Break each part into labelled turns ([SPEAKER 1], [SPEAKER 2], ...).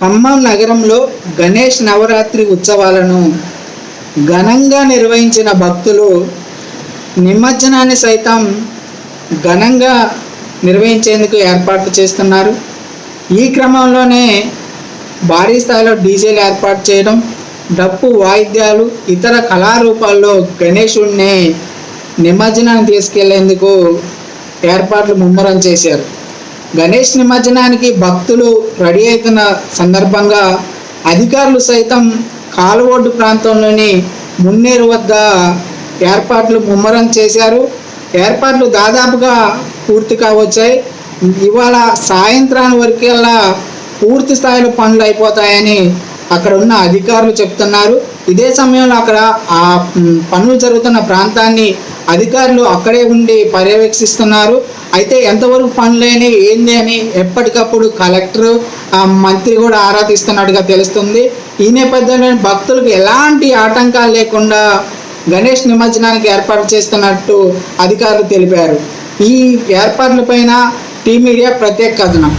[SPEAKER 1] ఖమ్మం నగరంలో గణేష్ నవరాత్రి ఉత్సవాలను ఘనంగా నిర్వహించిన భక్తులు నిమజ్జనాన్ని సైతం ఘనంగా నిర్వహించేందుకు ఏర్పాట్లు చేస్తున్నారు. ఈ క్రమంలోనే భారీ స్థాయిలో డీజేలు ఏర్పాటు చేయడం, డప్పు వాయిద్యాలు, ఇతర కళారూపాల్లో గణేశుడిని నిమజ్జనాన్ని తీసుకెళ్లేందుకు ఏర్పాట్లు ముమ్మరం చేశారు. గణేష్ నిమజ్జనానికి భక్తులు రెడీ అవుతున్న సందర్భంగా అధికారులు సైతం కాలువొడ్డు ప్రాంతంలోని మున్నేరు వద్ద ఏర్పాట్లు ముమ్మరం చేశారు. ఏర్పాట్లు దాదాపుగా పూర్తి కావచ్చాయి. ఇవాళ సాయంత్రానికి వరకల్లా పూర్తి స్థాయిలో పనులు అయిపోతాయని అక్కడ ఉన్న అధికారులు చెప్తున్నారు. ఇదే సమయంలో అక్కడ ఆ పనులు జరుగుతున్న ప్రాంతాన్ని అధికారులు అక్కడే ఉండి పర్యవేక్షిస్తున్నారు. అయితే ఎంతవరకు పనులేని ఏంది అని ఎప్పటికప్పుడు కలెక్టర్ మంత్రి కూడా ఆరా తీస్తున్నట్టుగా తెలుస్తుంది. ఈ నేపథ్యంలో భక్తులకు ఎలాంటి ఆటంకాలు లేకుండా గణేష్ నిమజ్జనానికి ఏర్పాటు చేస్తున్నట్టు అధికారులు తెలిపారు. ఈ ఏర్పాట్లపైన టీ మీడియా ప్రత్యేక కథనం.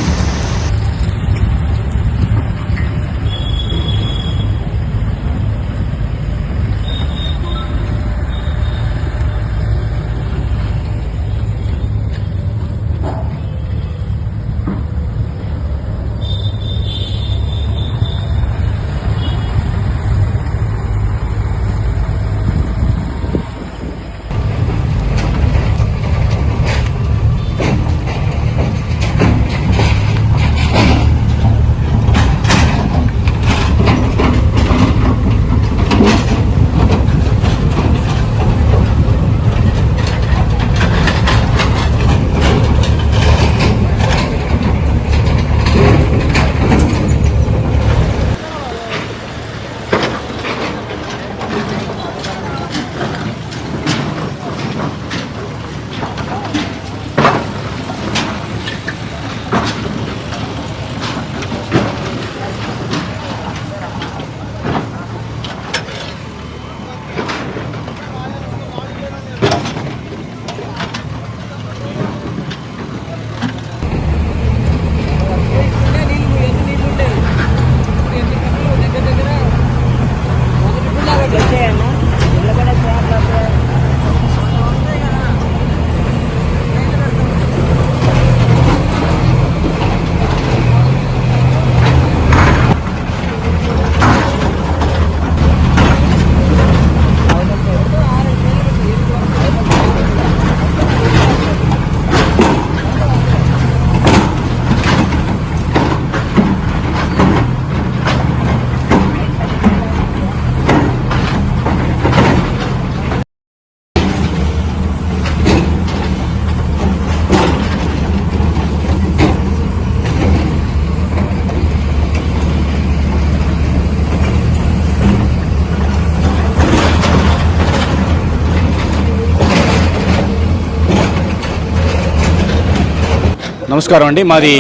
[SPEAKER 2] నమస్కారం అండి. మాది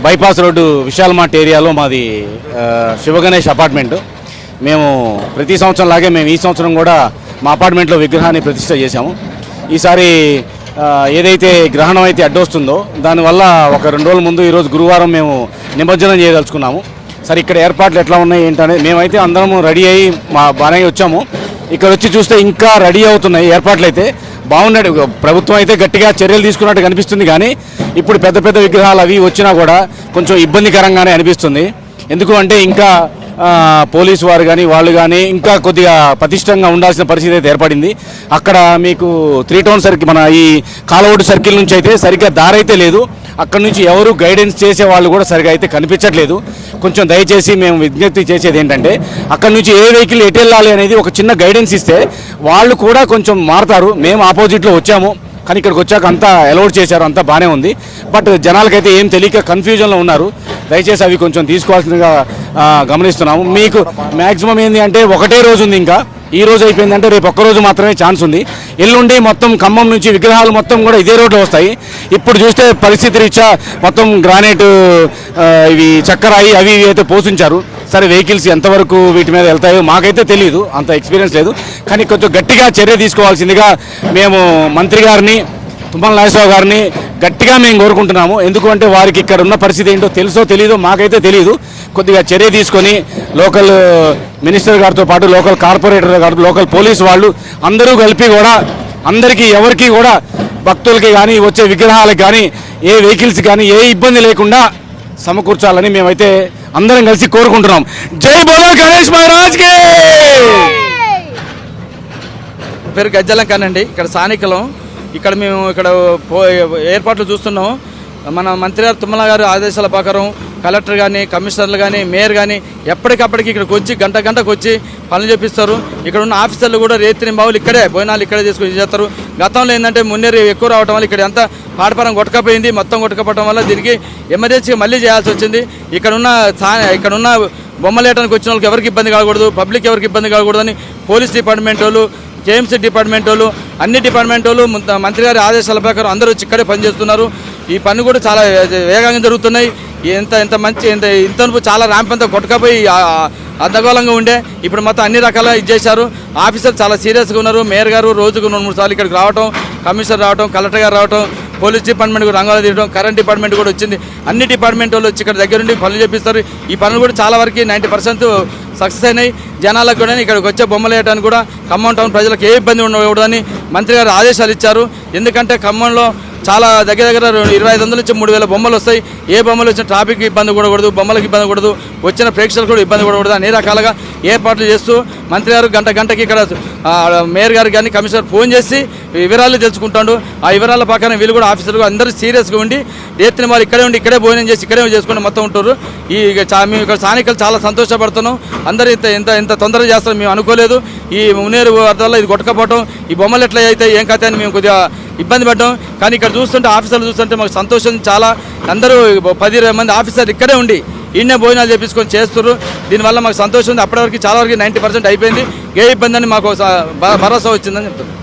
[SPEAKER 2] బైపాస్ రోడ్డు విశాల్ మార్ట్ ఏరియాలో మాది శివగణేష్ అపార్ట్మెంటు. మేము ప్రతి సంవత్సరం లాగే మేము ఈ సంవత్సరం కూడా మా అపార్ట్మెంట్లో విగ్రహాన్ని ప్రతిష్ఠ చేశాము. ఈసారి ఏదైతే గ్రహణం అయితే అడ్డొస్తుందో దానివల్ల ఒక 2 రోజుల ముందు ఈరోజు గురువారం మేము నిమజ్జనం చేయదలుచుకున్నాము. సరే ఇక్కడ ఏర్పాట్లు ఎట్లా ఉన్నాయి ఏంటనేది మేమైతే అందరము రెడీ అయ్యి బాగానే వచ్చాము. ఇక్కడ వచ్చి చూస్తే ఇంకా రెడీ అవుతున్నాయి ఏర్పాట్లు. అయితే బాగున్నాడు. ప్రభుత్వం అయితే గట్టిగా చర్యలు తీసుకున్నట్టు కనిపిస్తుంది. కానీ ఇప్పుడు పెద్ద పెద్ద విగ్రహాలు అవి వచ్చినా కూడా కొంచెం ఇబ్బందికరంగానే అనిపిస్తుంది. ఎందుకు అంటే ఇంకా పోలీసు వారు కానీ వాళ్ళు కానీ ఇంకా కొద్దిగా పటిష్టంగా ఉండాల్సిన పరిస్థితి అయితే ఏర్పడింది. అక్కడ మీకు 3 టౌన్ సర్కిల్ మన ఈ కాలవోడు సర్కిల్ నుంచి అయితే సరిగ్గా దారి అయితే లేదు. అక్కడ నుంచి ఎవరు గైడెన్స్ చేసే వాళ్ళు కూడా సరిగా అయితే కనిపించట్లేదు. కొంచెం దయచేసి మేము విజ్ఞప్తి చేసేది ఏంటంటే అక్కడ నుంచి ఏ వెహికల్ ఎటు వెళ్ళాలి అనేది ఒక చిన్న గైడెన్స్ ఇస్తే వాళ్ళు కూడా కొంచెం మారుతారు. మేము ఆపోజిట్లో వచ్చాము కానీ ఇక్కడికి వచ్చాక అంతా అలౌడ్ చేశారు, అంతా బాగానే ఉంది. బట్ జనాలకైతే ఏం తెలియక కన్ఫ్యూజన్లో ఉన్నారు. దయచేసి అవి కొంచెం తీసుకోవాల్సిందిగా గమనిస్తున్నాము. మీకు మ్యాక్సిమం ఏంటి అంటే ఒకటే రోజు ఉంది, ఇంకా ఈ రోజు అయిపోయిందంటే రేపు ఒక్కరోజు మాత్రమే ఛాన్స్ ఉంది. ఎల్లుండి మొత్తం ఖమ్మం నుంచి విగ్రహాలు మొత్తం కూడా ఇదే రోడ్లో వస్తాయి. ఇప్పుడు చూస్తే పరిస్థితి రీత్యా మొత్తం గ్రానైట్ ఇవి చక్కరాయి అవి ఇవి అయితే పోషించారు. సరే వెహికల్స్ ఎంతవరకు వీటి మీద వెళ్తాయో మాకైతే తెలియదు, అంత ఎక్స్పీరియన్స్ లేదు. కానీ కొంచెం గట్టిగా చర్య తీసుకోవాల్సిందిగా మేము మంత్రి గారిని, తుమ్మల నాగేశ్వరరావు గారిని, గట్టిగా మేము కోరుకుంటున్నాము. ఎందుకంటే వారికి ఇక్కడ ఉన్న పరిస్థితి ఏంటో తెలుసో తెలీదో మాకైతే తెలియదు. కొద్దిగా చర్య తీసుకొని లోకల్ మినిస్టర్ గారితో పాటు లోకల్ కార్పొరేటర్ గారు, లోకల్ పోలీసు వాళ్ళు అందరూ కలిపి కూడా అందరికీ ఎవరికి కూడా భక్తులకి కానీ వచ్చే విగ్రహాలకు కానీ ఏ వెహికల్స్ కానీ ఏ ఇబ్బంది లేకుండా సమకూర్చాలని మేమైతే అందరం కలిసి కోరుకుంటున్నాం. జై బోలో గణేష్ మహారాజ్కి.
[SPEAKER 3] పేరు గజ్జలం కానండి, ఇక్కడ స్థానికులం. ఇక్కడ మేము ఇక్కడ ఏర్పాట్లు చూస్తున్నాం. మన మంత్రి గారు తుమ్మల గారు ఆదేశాల ప్రకారం కలెక్టర్ కానీ కమిషనర్లు కానీ మేయర్ కానీ ఎప్పటికప్పటికి ఇక్కడికి వచ్చి గంటకు వచ్చి పనులు చేపిస్తారు. ఇక్కడ ఉన్న ఆఫీసర్లు కూడా రేత్రి బావులు ఇక్కడే భోజనాలు ఇక్కడే చేసుకుని చేస్తారు. గతంలో ఏంటంటే మున్నేరు ఎక్కువ రావడం వల్ల ఇక్కడ అంతా పాడపరం కొట్టకపోయింది. మొత్తం కొట్టకపోవడం వల్ల దీనికి ఎమర్జెన్సీగా మళ్ళీ చేయాల్సి వచ్చింది. ఇక్కడున్న బొమ్మలేయడానికి వచ్చిన వాళ్ళకి ఎవరికి ఇబ్బంది కాకూడదు, పబ్లిక్ ఎవరికి ఇబ్బంది కాకూడదని పోలీస్ డిపార్ట్మెంట్ వాళ్ళు, కేఎంసీ డిపార్ట్మెంట్ వాళ్ళు, అన్ని డిపార్ట్మెంట్ వాళ్ళు మంత్రి గారి ఆదేశాల ప్రకారం అందరూ వచ్చి ఇక్కడే పనిచేస్తున్నారు. ఈ పని కూడా చాలా వేగంగా జరుగుతున్నాయి. ఇంత చాలా ర్యాంప్ అంతా కొట్టకపోయి అర్ధగోళంగా ఉండే ఇప్పుడు మొత్తం అన్ని రకాల ఇది చేశారు. ఆఫీసర్ చాలా సీరియస్గా ఉన్నారు. మేయర్ గారు రోజుకు 2-3 సార్లు ఇక్కడికి రావటం, కమిషనర్ రావటం, కలెక్టర్ గారు రావటం, పోలీస్ డిపార్ట్మెంట్ కూడా రంగాలు తీయడం, కరెంట్ డిపార్ట్మెంట్ కూడా వచ్చింది. అన్ని డిపార్ట్మెంట్ వాళ్ళు వచ్చి ఇక్కడ దగ్గర నుండి పనులు చేపిస్తారు. ఈ పనులు కూడా చాలా వరకు 90% సక్సెస్ అయినాయి. జనాలకు కూడా ఇక్కడికి వచ్చే బొమ్మలు వేయడానికి కూడా ఖమ్మం టౌన్ ప్రజలకు ఏ ఇబ్బంది ఉండకూడదని మంత్రి గారు ఆదేశాలు ఇచ్చారు. ఎందుకంటే ఖమ్మంలో చాలా దగ్గర 2500 నుంచి 3000 బొమ్మలు వస్తాయి. ఏ బొమ్మలు వచ్చిన ట్రాఫిక్ ఇబ్బంది కూడకూడదు, బొమ్మలకు ఇబ్బంది కూడదు, వచ్చిన ప్రేక్షకులు కూడా ఇబ్బంది కూడకూడదు. అన్ని రకాలుగా ఏర్పాట్లు చేస్తూ మంత్రి గారు గంటకి ఇక్కడ మేయర్ గారు కానీ కమిషనర్ ఫోన్ చేసి వివరాలు తెలుసుకుంటాడు. ఆ వివరాల ప్రకారం వీళ్ళు కూడా ఆఫీసర్లు అందరూ సీరియస్గా ఉండి రేత్రి వాళ్ళు ఇక్కడే ఉండి ఇక్కడే భోజనం చేసి ఇక్కడే చేసుకుంటూ మొత్తం ఉంటారు. మేము ఇక్కడ స్థానికులు చాలా సంతోషపడుతున్నాం. అందరూ ఇంత తొందరగా చేస్తారని మేము అనుకోలేదు. ఈ మున్నేరు వరదల్లో ఇది కొట్టకపోవడం, ఈ బొమ్మలు ఎట్లా అయితే ఏం కథ అని మేము కొద్దిగా ఇబ్బంది పడ్డాం. కానీ ఇక్కడ చూస్తుంటే ఆఫీసర్లు చూస్తుంటే మాకు సంతోషం చాలా. అందరూ 10-20 మంది ఆఫీసర్లు ఇక్కడే ఉండి ఈయనే భోజనాలు చేపించుకొని చేస్తున్నారు. దీనివల్ల మాకు సంతోషం ఉంది. అప్పటివరకు చాలా వరకు 90% అయిపోయింది. ఏ ఇబ్బంది అని మాకు భరోసా వచ్చిందని చెప్తున్నారు.